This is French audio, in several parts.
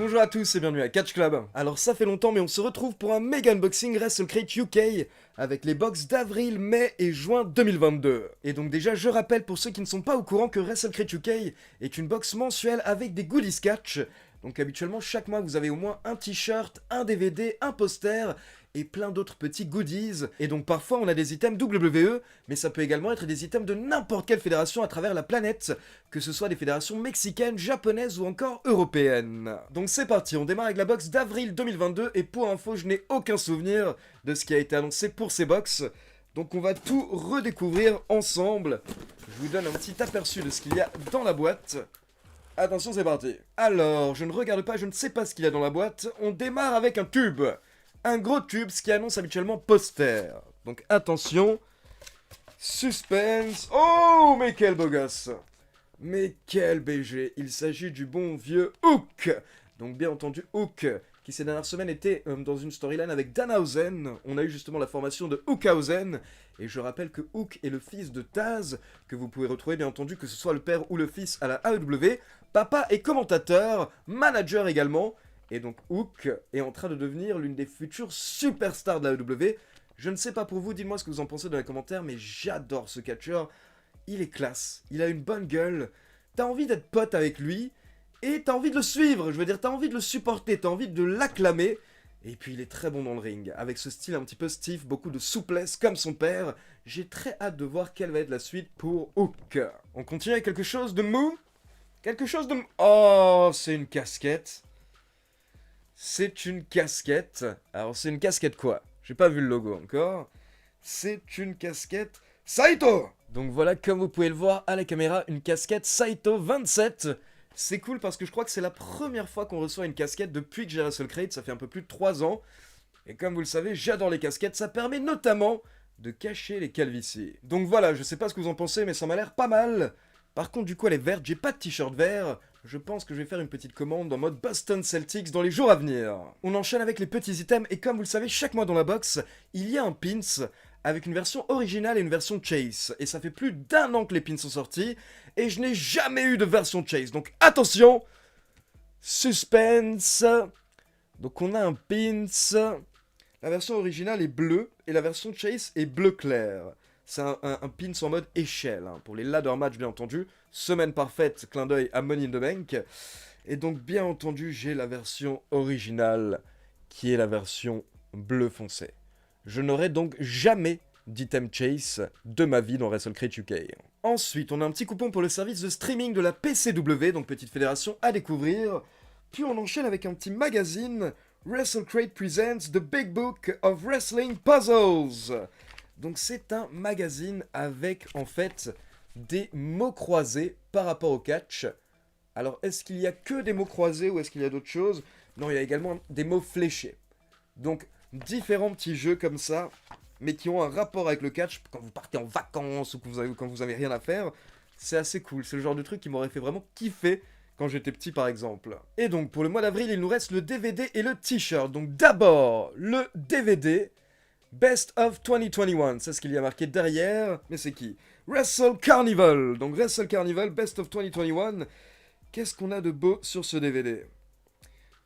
Bonjour à tous et bienvenue à Catch Club. Alors ça fait longtemps mais on se retrouve pour un méga unboxing WrestleCrate UK avec les box d'avril, mai et juin 2022. Et donc déjà je rappelle pour ceux qui ne sont pas au courant que WrestleCrate UK est une box mensuelle avec des goodies catch. Donc habituellement chaque mois vous avez au moins un t-shirt, un DVD, un poster et plein d'autres petits goodies. Et donc parfois on a des items WWE, mais ça peut également être des items de n'importe quelle fédération à travers la planète, que ce soit des fédérations mexicaines, japonaises ou encore européennes. Donc c'est parti, on démarre avec la box d'avril 2022 et pour info je n'ai aucun souvenir de ce qui a été annoncé pour ces box. Donc on va tout redécouvrir ensemble. Je vous donne un petit aperçu de ce qu'il y a dans la boîte. Attention, c'est parti. Alors, je ne regarde pas, je ne sais pas ce qu'il y a dans la boîte. On démarre avec un tube. Un gros tube, ce qui annonce habituellement poster. Donc attention. Suspense. Oh, mais quel beau gosse. Mais quel BG. Il s'agit du bon vieux Hook. Donc bien entendu, Hook, qui ces dernières semaines était dans une storyline avec Danhausen. On a eu justement la formation de Hookhausen. Et je rappelle que Hook est le fils de Taz, que vous pouvez retrouver bien entendu, que ce soit le père ou le fils à la AEW. Papa est commentateur, manager également. Et donc Hook est en train de devenir l'une des futures superstars de la AEW. Je ne sais pas pour vous, dites-moi ce que vous en pensez dans les commentaires, mais j'adore ce catcheur. Il est classe, il a une bonne gueule. T'as envie d'être pote avec lui, et t'as envie de le suivre. Je veux dire, t'as envie de le supporter, t'as envie de l'acclamer. Et puis il est très bon dans le ring, avec ce style un petit peu stiff, beaucoup de souplesse comme son père. J'ai très hâte de voir quelle va être la suite pour Hook. On continue avec quelque chose de mou. Quelque chose de... Oh, c'est une casquette. C'est une casquette. Alors c'est une casquette quoi? J'ai pas vu le logo encore. C'est une casquette Saito. Donc voilà, comme vous pouvez le voir à la caméra, une casquette Saito 27. C'est cool parce que je crois que c'est la première fois qu'on reçoit une casquette depuis que j'ai WrestleCrate, ça fait un peu plus de 3 ans. Et comme vous le savez, j'adore les casquettes, ça permet notamment de cacher les calvities. Donc voilà, je sais pas ce que vous en pensez, mais ça m'a l'air pas mal. Par contre, du coup, elle est verte, j'ai pas de t-shirt vert. Je pense que je vais faire une petite commande en mode Boston Celtics dans les jours à venir. On enchaîne avec les petits items, et comme vous le savez, chaque mois dans la box, il y a un pins avec une version originale et une version Chase. Et ça fait plus d'1 an que les pins sont sortis, et je n'ai jamais eu de version Chase. Donc attention, suspense. Donc on a un pins. La version originale est bleue, et la version Chase est bleu clair. C'est un pins en mode échelle, hein, pour les ladder match bien entendu. Semaine parfaite, clin d'œil à Money in the Bank. Et donc bien entendu, j'ai la version originale, qui est la version bleu foncé. Je n'aurai donc jamais d'item chase de ma vie dans WrestleCrate UK. Ensuite, on a un petit coupon pour le service de streaming de la PCW, donc petite fédération à découvrir. Puis on enchaîne avec un petit magazine, WrestleCrate Presents The Big Book of Wrestling Puzzles. Donc c'est un magazine avec en fait des mots croisés par rapport au catch. Alors est-ce qu'il y a que des mots croisés ou est-ce qu'il y a d'autres choses? Non, il y a également des mots fléchés. Donc différents petits jeux comme ça, mais qui ont un rapport avec le catch quand vous partez en vacances ou quand vous avez rien à faire. C'est assez cool, c'est le genre de truc qui m'aurait fait vraiment kiffer quand j'étais petit par exemple. Et donc pour le mois d'avril, il nous reste le DVD et le t-shirt. Donc d'abord le DVD. Best of 2021, c'est ce qu'il y a marqué derrière, mais c'est qui? Wrestle Carnival, donc Wrestle Carnival, Best of 2021. Qu'est-ce qu'on a de beau sur ce DVD?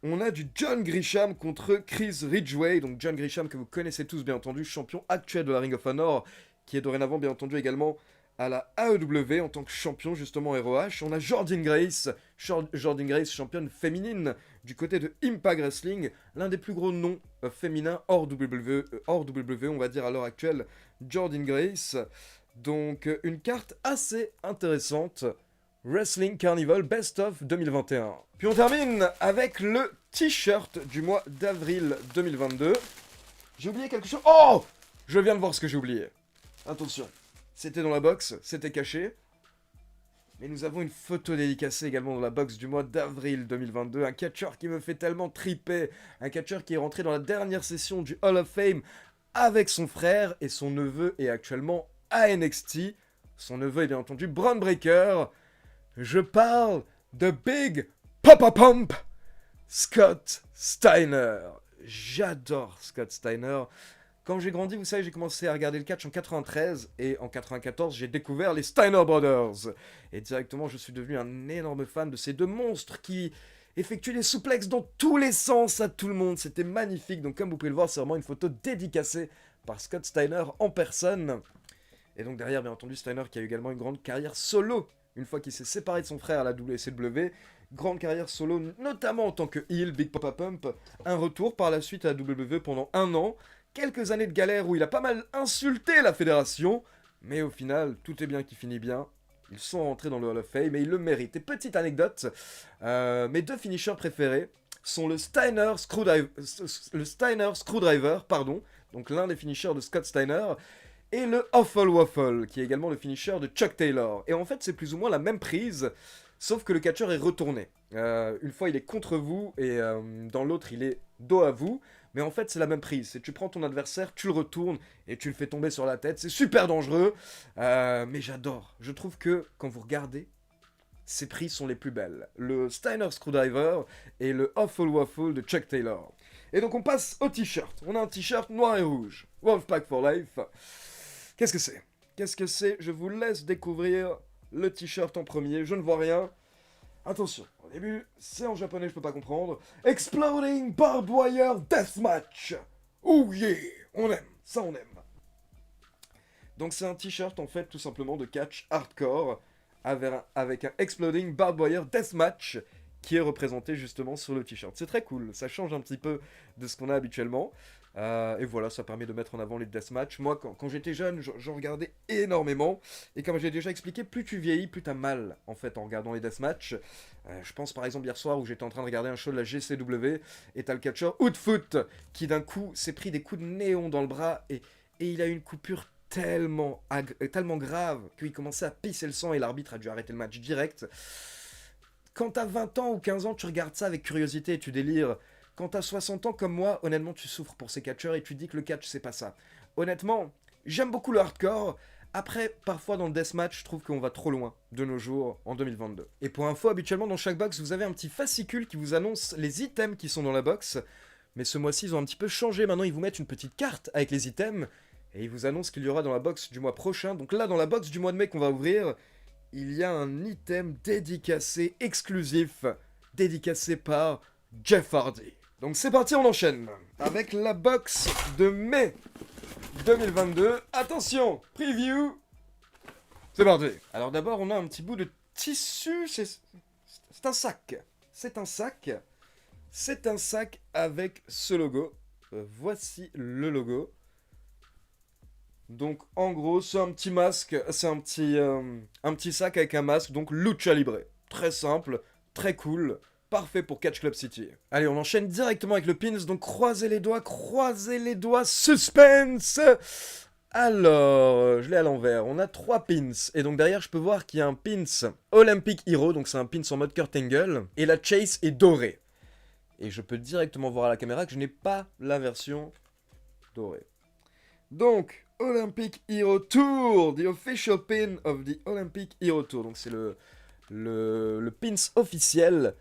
On a du John Grisham contre Chris Ridgway, donc John Grisham que vous connaissez tous bien entendu, champion actuel de la Ring of Honor, qui est dorénavant bien entendu également à la AEW en tant que champion justement ROH. On a Jordynne Grace, championne féminine du côté de Impact Wrestling, l'un des plus gros noms féminins hors WWE, on va dire à l'heure actuelle, Jordynne Grace. Donc une carte assez intéressante, Wrestling Carnival Best of 2021. Puis on termine avec le t-shirt du mois d'avril 2022. J'ai oublié quelque chose. Oh! Je viens de voir ce que j'ai oublié. Attention. C'était dans la box, c'était caché. Mais nous avons une photo dédicacée également dans la box du mois d'avril 2022. Un catcheur qui me fait tellement triper. Un catcheur qui est rentré dans la dernière session du Hall of Fame avec son frère. Et son neveu est actuellement à NXT. Son neveu est bien entendu Bron Breakker. Je parle de Big Papa Pump, Scott Steiner. J'adore Scott Steiner. Quand j'ai grandi, vous savez, j'ai commencé à regarder le catch en 93 et en 94, j'ai découvert les Steiner Brothers. Et directement, je suis devenu un énorme fan de ces deux monstres qui effectuer des souplexes dans tous les sens à tout le monde. C'était magnifique. Donc comme vous pouvez le voir, c'est vraiment une photo dédicacée par Scott Steiner en personne. Et donc derrière, bien entendu, Steiner qui a eu également une grande carrière solo. Une fois qu'il s'est séparé de son frère à la WCW, grande carrière solo, notamment en tant que heel, Big Papa Pump. Un retour par la suite à la WWE pendant 1 an. Quelques années de galère où il a pas mal insulté la fédération. Mais au final, tout est bien qui finit bien. Ils sont rentrés dans le Hall of Fame et ils le méritent. Et petite anecdote, mes 2 finishers préférés sont le Steiner Screwdriver, donc l'un des finishers de Scott Steiner, et le Awful Waffle, qui est également le finisher de Chuck Taylor. Et en fait, c'est plus ou moins la même prise, sauf que le catcheur est retourné. Une fois, il est contre vous, et dans l'autre, il est dos à vous. Mais en fait, c'est la même prise. C'est tu prends ton adversaire, tu le retournes, et tu le fais tomber sur la tête. C'est super dangereux, mais j'adore. Je trouve que, quand vous regardez, ces prises sont les plus belles. Le Steiner Screwdriver et le Awful Waffle de Chuck Taylor. Et donc, on passe au t-shirt. On a un t-shirt noir et rouge. Wolfpack for Life. Qu'est-ce que c'est? Qu'est-ce que c'est? Je vous laisse découvrir le t-shirt en premier. Je ne vois rien. Attention, au début, c'est en japonais, je peux pas comprendre. Exploding Barbed Wire Deathmatch. Oh yeah, on aime, ça on aime. Donc c'est un t-shirt en fait tout simplement de catch hardcore avec un Exploding Barbed Wire Deathmatch qui est représenté justement sur le t-shirt. C'est très cool, ça change un petit peu de ce qu'on a habituellement. Et voilà, ça permet de mettre en avant les deathmatch. Moi, quand j'étais jeune, j'en regardais énormément. Et comme j'ai déjà expliqué, plus tu vieillis, plus t'as mal, en fait, en regardant les deathmatch. Je pense par exemple hier soir où j'étais en train de regarder un show de la GCW, et t'as le catcheur Hoodfoot, qui d'un coup s'est pris des coups de néon dans le bras, et il a eu une coupure tellement grave qu'il commençait à pisser le sang, et l'arbitre a dû arrêter le match direct. Quand t'as 20 ans ou 15 ans, tu regardes ça avec curiosité et tu délires. Quand t'as 60 ans comme moi, honnêtement, tu souffres pour ces catcheurs et tu dis que le catch, c'est pas ça. Honnêtement, j'aime beaucoup le hardcore. Après, parfois dans le deathmatch, je trouve qu'on va trop loin de nos jours en 2022. Et pour info, habituellement dans chaque box, vous avez un petit fascicule qui vous annonce les items qui sont dans la box. Mais ce mois-ci, ils ont un petit peu changé. Maintenant, ils vous mettent une petite carte avec les items. Et ils vous annoncent qu'il y aura dans la box du mois prochain. Donc là, dans la box du mois de mai qu'on va ouvrir, il y a un item dédicacé, exclusif, dédicacé par Jeff Hardy. Donc c'est parti, on enchaîne avec la box de mai 2022. Attention, preview. C'est parti. Alors d'abord, on a un petit bout de tissu. C'est un sac. C'est un sac. C'est un sac avec ce logo. Voici le logo. Donc en gros, c'est un petit masque. C'est un petit sac avec un masque. Donc Lucha Libre. Très simple, très cool. Parfait pour Catch Club City. Allez, on enchaîne directement avec le pins, donc croisez les doigts, suspense. Alors, je l'ai à l'envers, on a 3 pins, et donc derrière je peux voir qu'il y a un pins Olympic Hero, donc c'est un pins en mode Kurt Angle, et la chase est dorée. Et je peux directement voir à la caméra que je n'ai pas la version dorée. Donc, Olympic Hero Tour, the official pin of the Olympic Hero Tour, donc c'est le pins officiel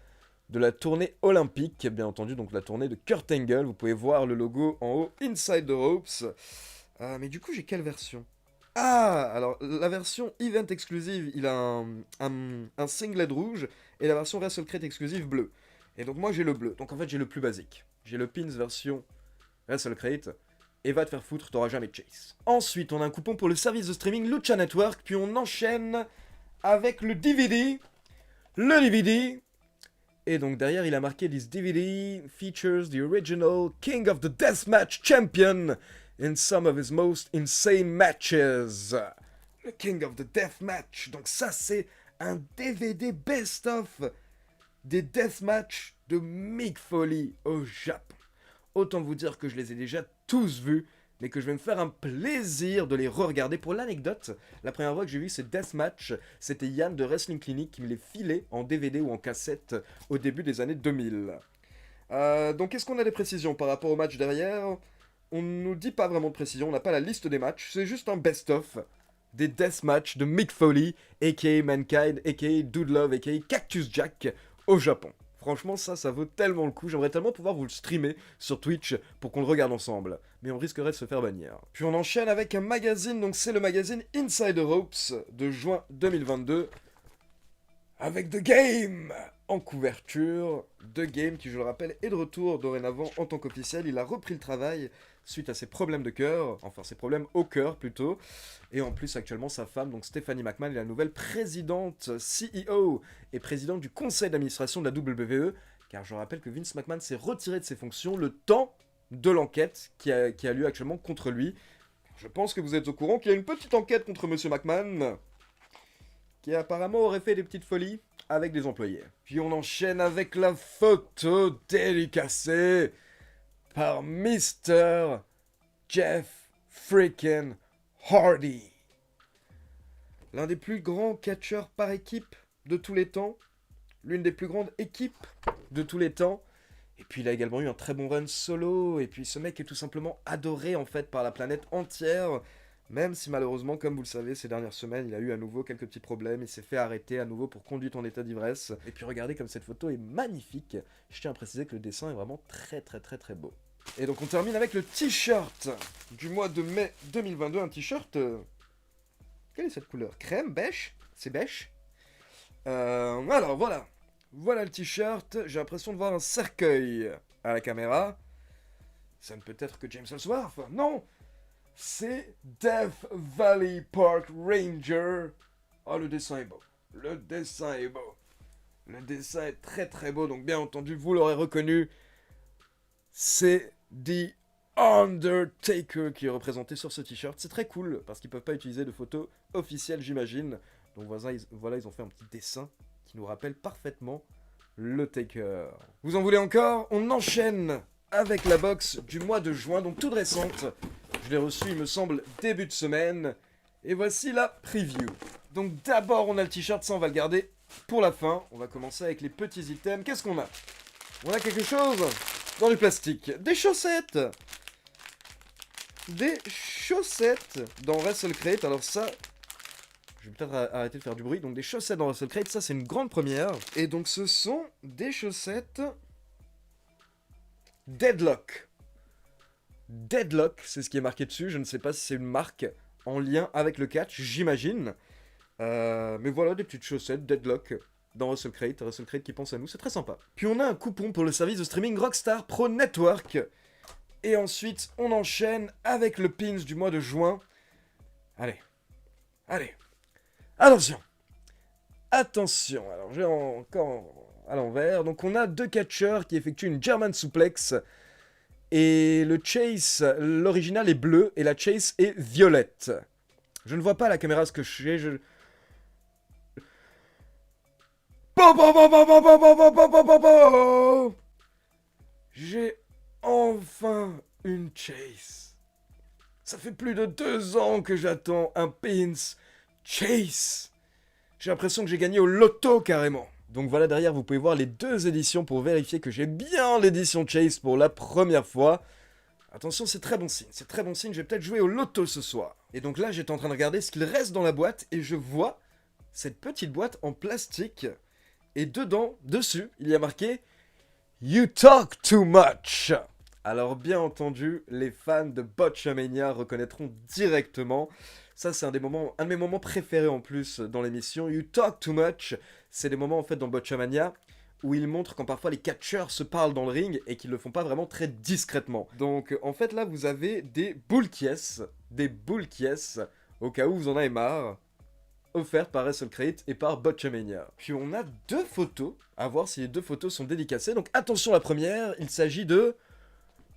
de la tournée olympique, bien entendu, donc la tournée de Kurt Angle. Vous pouvez voir le logo en haut, Inside the Ropes. Mais du coup, j'ai quelle version? Ah, alors, la version Event exclusive, il a un singlet rouge, et la version Wrestle Crate exclusive bleu. Et donc moi, j'ai le bleu. Donc en fait, j'ai le plus basique. J'ai le pins version Wrestle Crate, et va te faire foutre, t'auras jamais de chase. Ensuite, on a un coupon pour le service de streaming Lucha Network, puis on enchaîne avec le DVD. Le DVD... Et donc derrière, il a marqué "This DVD features the original King of the Deathmatch champion in some of his most insane matches." Le King of the Deathmatch. Donc ça, c'est un DVD best-of des Deathmatch de Mick Foley au Japon. Autant vous dire que je les ai déjà tous vus, mais que je vais me faire un plaisir de les re-regarder. Pour l'anecdote, la première fois que j'ai vu ces Deathmatch, c'était Yann de Wrestling Clinic qui me les filait en DVD ou en cassette au début des années 2000. Donc est-ce qu'on a des précisions par rapport au match derrière? On ne nous dit pas vraiment de précision, on n'a pas la liste des matchs, c'est juste un best-of des Deathmatch de Mick Foley, a.k.a. Mankind, a.k.a. Dude Love, a.k.a. Cactus Jack, au Japon. Franchement, ça vaut tellement le coup. J'aimerais tellement pouvoir vous le streamer sur Twitch pour qu'on le regarde ensemble. Mais on risquerait de se faire bannir. Puis on enchaîne avec un magazine. Donc c'est le magazine Inside the Ropes de juin 2022. Avec The Game en couverture, The Game, qui je le rappelle est de retour dorénavant en tant qu'officiel. Il a repris le travail suite à ses problèmes de cœur, enfin ses problèmes au cœur plutôt. Et en plus actuellement sa femme, donc Stephanie McMahon, est la nouvelle présidente, CEO et présidente du conseil d'administration de la WWE. Car je rappelle que Vince McMahon s'est retiré de ses fonctions le temps de l'enquête qui a lieu actuellement contre lui. Je pense que vous êtes au courant qu'il y a une petite enquête contre Monsieur McMahon, qui apparemment aurait fait des petites folies avec des employés. Puis on enchaîne avec la photo dédicacée par Mr. Jeff freaking Hardy. L'un des plus grands catcheurs par équipe de tous les temps. L'une des plus grandes équipes de tous les temps. Et puis il a également eu un très bon run solo. Et puis ce mec est tout simplement adoré en fait par la planète entière. Même si malheureusement, comme vous le savez, ces dernières semaines, il a eu à nouveau quelques petits problèmes. Il s'est fait arrêter à nouveau pour conduite en état d'ivresse. Et puis regardez comme cette photo est magnifique. Je tiens à préciser que le dessin est vraiment très beau. Et donc on termine avec le t-shirt du mois de mai 2022. Un t-shirt... Quelle est cette couleur? Crème? Beige? C'est beige? Alors voilà. Voilà le t-shirt. J'ai l'impression de voir un cercueil à la caméra. Ça ne peut être que James Ellsworth. Non! C'est Death Valley Park Ranger. Oh, le dessin est beau. Le dessin est beau. Le dessin est très beau. Donc bien entendu, vous l'aurez reconnu. C'est The Undertaker qui est représenté sur ce t-shirt. C'est très cool parce qu'ils peuvent pas utiliser de photos officielles, j'imagine. Donc voilà, ils ont fait un petit dessin qui nous rappelle parfaitement le Taker. Vous en voulez encore? On enchaîne avec la box du mois de juin, donc toute récente. Je l'ai reçue, il me semble, début de semaine. Et voici la preview. Donc d'abord, on a le t-shirt, ça on va le garder pour la fin. On va commencer avec les petits items. Qu'est-ce qu'on a? On a quelque chose dans du plastique. Des chaussettes. Des chaussettes dans Wrestle Crate. Alors ça, je vais peut-être arrêter de faire du bruit. Donc des chaussettes dans Wrestle Crate, ça c'est une grande première. Et donc ce sont des chaussettes Deadlock. Deadlock, c'est ce qui est marqué dessus. Je ne sais pas si c'est une marque en lien avec le catch, j'imagine. Mais voilà, des petites chaussettes Deadlock dans Wrestle Crate qui pense à nous, c'est très sympa. Puis on a un coupon pour le service de streaming Rockstar Pro Network. Et ensuite, on enchaîne avec le pins du mois de juin. Allez. Attention, alors j'ai encore à l'envers. Donc on a deux catcheurs qui effectuent une German suplex. Et le chase, l'original est bleu et la chase est violette. Je ne vois pas à la caméra ce que j'ai. J'ai enfin une chase. Ça fait plus de 2 ans que j'attends un pins chase. J'ai l'impression que j'ai gagné au loto carrément. Donc voilà, derrière vous pouvez voir les deux éditions pour vérifier que j'ai bien l'édition chase pour la première fois. Attention, c'est très bon signe, je vais peut-être jouer au loto ce soir. Et donc là, j'étais en train de regarder ce qu'il reste dans la boîte et je vois cette petite boîte en plastique. Et dedans, dessus, il y a marqué « You talk too much ». Alors bien entendu, les fans de Botchamania reconnaîtront directement. Ça, c'est un de mes moments préférés en plus dans l'émission. You talk too much. C'est des moments en fait dans Botchamania où ils montrent quand parfois les catcheurs se parlent dans le ring et qu'ils le font pas vraiment très discrètement. Donc en fait là, vous avez des boules caisses, au cas où vous en avez marre, offertes par Wrestle Crate et par Botchamania. Puis on a deux photos, à voir si les deux photos sont dédicacées. Donc attention, la première, il s'agit de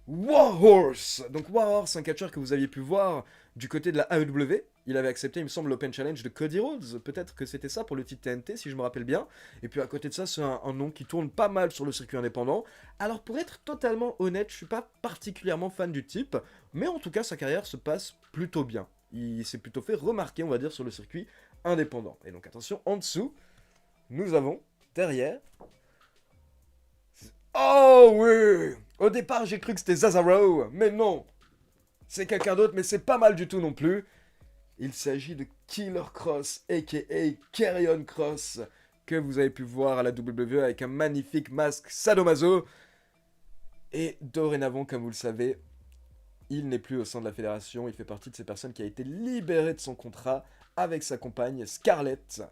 Warhorse. Donc Warhorse, un catcheur que vous aviez pu voir du côté de la AEW. Il avait accepté, il me semble, l'Open Challenge de Cody Rhodes. Peut-être que c'était ça pour le titre TNT, si je me rappelle bien. Et puis à côté de ça, c'est un nom qui tourne pas mal sur le circuit indépendant. Alors pour être totalement honnête, je suis pas particulièrement fan du type. Mais en tout cas, sa carrière se passe plutôt bien. Il s'est plutôt fait remarquer, on va dire, sur le circuit indépendant. Et donc attention, en dessous, nous avons, derrière... Oh oui! Au départ, j'ai cru que c'était Cesaro, mais non! C'est quelqu'un d'autre, mais c'est pas mal du tout non plus. Il s'agit de Killer Kross, a.k.a. Karrion Kross, que vous avez pu voir à la WWE avec un magnifique masque sadomaso. Et dorénavant, comme vous le savez, il n'est plus au sein de la fédération. Il fait partie de ces personnes qui a été libéré de son contrat avec sa compagne Scarlett.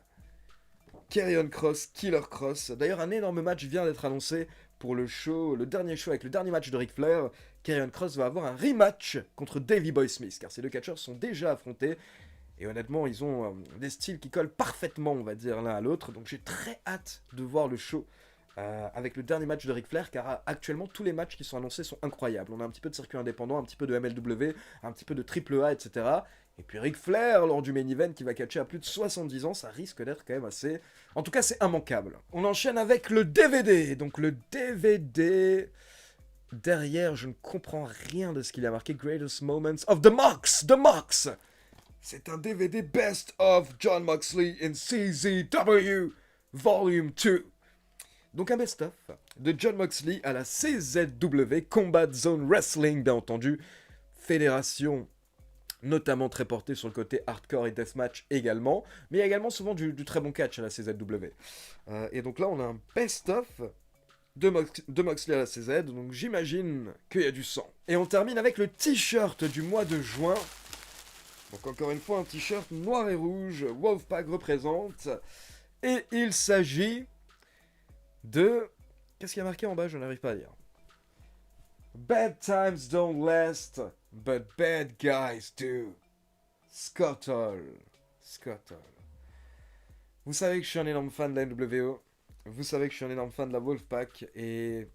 Karrion Kross, Killer Kross. D'ailleurs, un énorme match vient d'être annoncé pour le show, le dernier show avec le dernier match de Ric Flair. Karrion Kross va avoir un rematch contre Davey Boy Smith, car ces deux catcheurs sont déjà affrontés. Et honnêtement, ils ont des styles qui collent parfaitement, on va dire, l'un à l'autre. Donc j'ai très hâte de voir le show avec le dernier match de Ric Flair, car actuellement tous les matchs qui sont annoncés sont incroyables. On a un petit peu de circuit indépendant, un petit peu de MLW, un petit peu de AAA, etc. Et puis Ric Flair lors du main event qui va catcher à plus de 70 ans, ça risque d'être quand même assez... En tout cas, c'est immanquable. On enchaîne avec le DVD. Donc le DVD... Derrière, je ne comprends rien de ce qu'il a marqué. Greatest Moments of the Mox! The Mox! C'est un DVD Best of Jon Moxley in CZW Volume 2. Donc un best-of de Jon Moxley à la CZW, Combat Zone Wrestling, bien entendu. Fédération notamment très portée sur le côté hardcore et deathmatch également. Mais il y a également souvent du très bon catch à la CZW. Et donc là, on a un best-of de Moxley à la CZ, donc j'imagine qu'il y a du sang. Et on termine avec le t-shirt du mois de juin. Donc encore une fois, un t-shirt noir et rouge, Wolfpack représente. Et il s'agit de... Qu'est-ce qu'il y a marqué en bas? Je n'arrive pas à lire. Bad times don't last, but bad guys do. Scott Hall. Scott Hall. Vous savez que je suis un énorme fan de la NWO. Vous savez que je suis un énorme fan de la Wolfpack. Et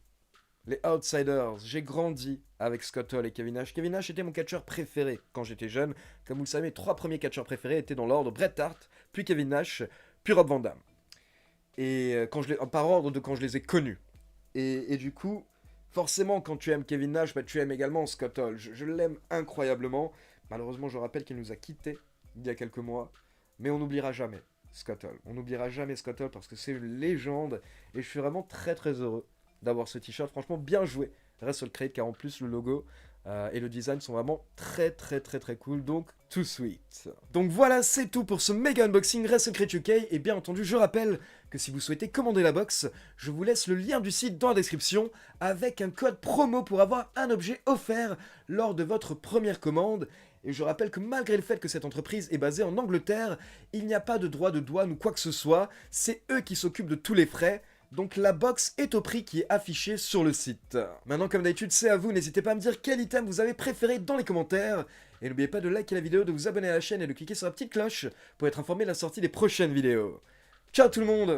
les Outsiders, j'ai grandi avec Scott Hall et Kevin Nash. Kevin Nash était mon catcheur préféré quand j'étais jeune. Comme vous le savez, mes 3 premiers catcheurs préférés étaient dans l'ordre Bret Hart, puis Kevin Nash, puis Rob Van Dam. Et par ordre de quand je les ai connus. Et du coup, forcément, quand tu aimes Kevin Nash, bah, tu aimes également Scott Hall. Je l'aime incroyablement. Malheureusement, je rappelle qu'il nous a quittés il y a quelques mois. Mais on n'oubliera jamais Scott Hall. On n'oubliera jamais Scott Hall parce que c'est une légende. Et je suis vraiment très très heureux d'avoir ce t-shirt. Franchement, bien joué WrestleCrate, car en plus, le logo et le design sont vraiment très très très très cool. Donc, too sweet. Donc voilà, c'est tout pour ce méga unboxing WrestleCrate UK. Et bien entendu, je rappelle que si vous souhaitez commander la box, je vous laisse le lien du site dans la description avec un code promo pour avoir un objet offert lors de votre première commande. Et je rappelle que malgré le fait que cette entreprise est basée en Angleterre, il n'y a pas de droit de douane ou quoi que ce soit. C'est eux qui s'occupent de tous les frais. Donc la box est au prix qui est affiché sur le site. Maintenant, comme d'habitude, c'est à vous. N'hésitez pas à me dire quel item vous avez préféré dans les commentaires. Et n'oubliez pas de liker la vidéo, de vous abonner à la chaîne et de cliquer sur la petite cloche pour être informé de la sortie des prochaines vidéos. Ciao tout le monde!